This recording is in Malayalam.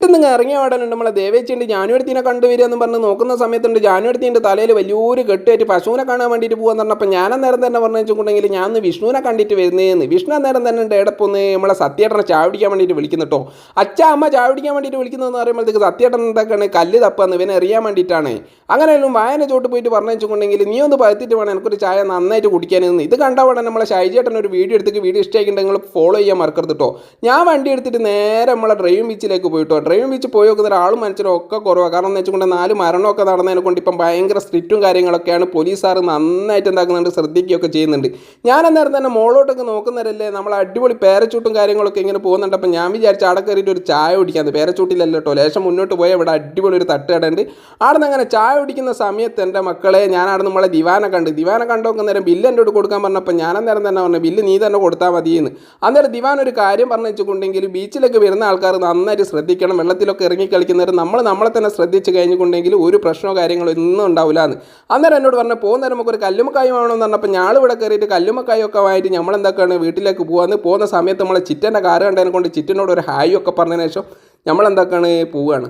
വീട്ടിൽ നിന്ന് ഇറങ്ങിയ പാടാനുണ്ട് നമ്മളെ ദേവേച്ചിയുണ്ട് ജാനുവടുത്തിനെ കണ്ടുവരിക എന്ന് പറഞ്ഞ് നോക്കുന്ന സമയത്തുണ്ട് ജാനുവടുത്തിൻ്റെ തലയിൽ വലിയൊരു കെട്ടുകയറ്റി പശുവിനെ കാണാൻ വേണ്ടിയിട്ട് പോകാൻ പറഞ്ഞപ്പോൾ ഞാൻ അന്നേരം തന്നെ പറഞ്ഞു വെച്ചിട്ടുണ്ടെങ്കിൽ ഞാൻ ഒന്ന് വിഷ്ണുവിനെ കണ്ടിട്ട് വരുന്നതെന്ന്. വിഷ്ണു അന്നേരം തന്നെ ഉണ്ട് എടപ്പൊന്ന് നമ്മളെ സത്യേട്ടനെ ചാവിടിക്കാൻ വേണ്ടിയിട്ട് വിളിക്കുന്നുട്ടോ. അമ്മ ചാവിടിക്കാൻ വേണ്ടിയിട്ട് വിളിക്കുന്നതെന്ന് പറയുമ്പോഴത്തേക്ക് സത്യേട്ടൻ എന്താക്കാണ് കല്ല് തപ്പാന്ന് ഇവനെ അറിയാൻ വേണ്ടിയിട്ടാണ്. അങ്ങനെയാലും വായന ചോട്ട് പോയിട്ട് പറഞ്ഞു വെച്ചിട്ടുണ്ടെങ്കിൽ നീ ഒന്ന് പഴുത്തിട്ട് വേണം എനിക്കൊരു ചായ നന്നായിട്ട് കുടിക്കാനെന്ന്. ഇത് കണ്ടാൽ നമ്മളെ ഷൈജേട്ടൻ ഒരു വീഡിയോ എടുത്തിട്ട് വീഡിയോ ഇഷ്ടമായിട്ടുണ്ടെങ്കിൽ നിങ്ങൾ ഫോളോ ചെയ്യാൻ മറക്കരുത് കേട്ടോ. ഞാൻ വണ്ടി എടുത്തിട്ട് നേരെ നമ്മളെ ഡ്രൈവിംഗ് ബീച്ചിലേക്ക് പോയിട്ടോ. ഡ്രൈവിംഗ് ബീച്ച് പോയി നോക്കുന്ന ഒരാളും മനുഷ്യരും ഒക്കെ കുറവാണ്. കാരണം എന്ന് വെച്ചുകൊണ്ട് 4 മരണമൊക്കെ നടന്നതിനെ കൊണ്ട് ഇപ്പം ഭയങ്കര സ്ട്രിക്റ്റും കാര്യങ്ങളൊക്കെയാണ്. പോലീസുകാർ നന്നായിട്ട് എന്താക്കുന്നുണ്ട്, ശ്രദ്ധിക്കുകയൊക്കെ ചെയ്യുന്നുണ്ട്. ഞാൻ അന്നേരം തന്നെ മോളോട്ടൊക്കെ നോക്കുന്നവരല്ലേ നമ്മൾ അടിപൊളി പേരച്ചൂട്ടും കാര്യങ്ങളൊക്കെ ഇങ്ങനെ പോകുന്നുണ്ട്. അപ്പം ഞാൻ വിചാരിച്ച അവിടെ കയറിയിട്ട് ഒരു ചായ കുടിക്കാമെന്ന്. പേരച്ചൂട്ടിലല്ലോ കേട്ടോ, ലേശം മുന്നോട്ട് പോയാൽ ഇവിടെ അടിപൊളി ഒരു തട്ടുകടയുണ്ട്. അവിടെ നിന്ന് അങ്ങനെ ചായ കുടിക്കുന്ന സമയത്ത് എൻ്റെ മക്കളെ ഞാൻ അവിടെ നമ്മളെ ദിവാനെ കണ്ടു നേരം ബില്ല് എൻ്റെ കൊടുക്കാൻ പറഞ്ഞപ്പോൾ ഞാൻ അന്നേരം തന്നെ പറഞ്ഞു ബില്ല് നീ തന്നെ കൊടുത്താൽ മതിയെന്ന്. അന്നേരം ദിവാൻ ഒരു കാര്യം പറഞ്ഞു വെച്ചിട്ടുണ്ടെങ്കിൽ ബീച്ചിലേക്ക് വരുന്ന ആൾക്കാർ നന്നായിട്ട് ശ്രദ്ധിക്കണം. വെള്ളത്തിലൊക്കെ ഇറങ്ങി കളിക്കുന്നവർ നമ്മളെ തന്നെ ശ്രദ്ധിച്ച് കഴിഞ്ഞിട്ടുണ്ടെങ്കിൽ ഒരു പ്രശ്നമോ കാര്യങ്ങളോ ഒന്നും ഉണ്ടാവില്ല എന്ന്. അന്നേരം എന്നോട് പറഞ്ഞു പോകുന്നേരം നമുക്ക് ഒരു കല്ലുമക്കായും വേണമെന്ന് പറഞ്ഞപ്പോൾ ഞാളിവിടെ കയറിയിട്ട് കല്ലുമക്കായൊക്കെ ആയിട്ട് നമ്മളെന്താക്കാണ് വീട്ടിലേക്ക് പോകുന്ന സമയത്ത് നമ്മളെ ചിറ്റൻ്റെ കാറ് കണ്ടതിനെ കൊണ്ട് ചിറ്റനോട് ഒരു ഹായ് ഒക്കെ പറഞ്ഞതിന് ശേഷം നമ്മളെന്താക്കാണ് പോവുകയാണ്.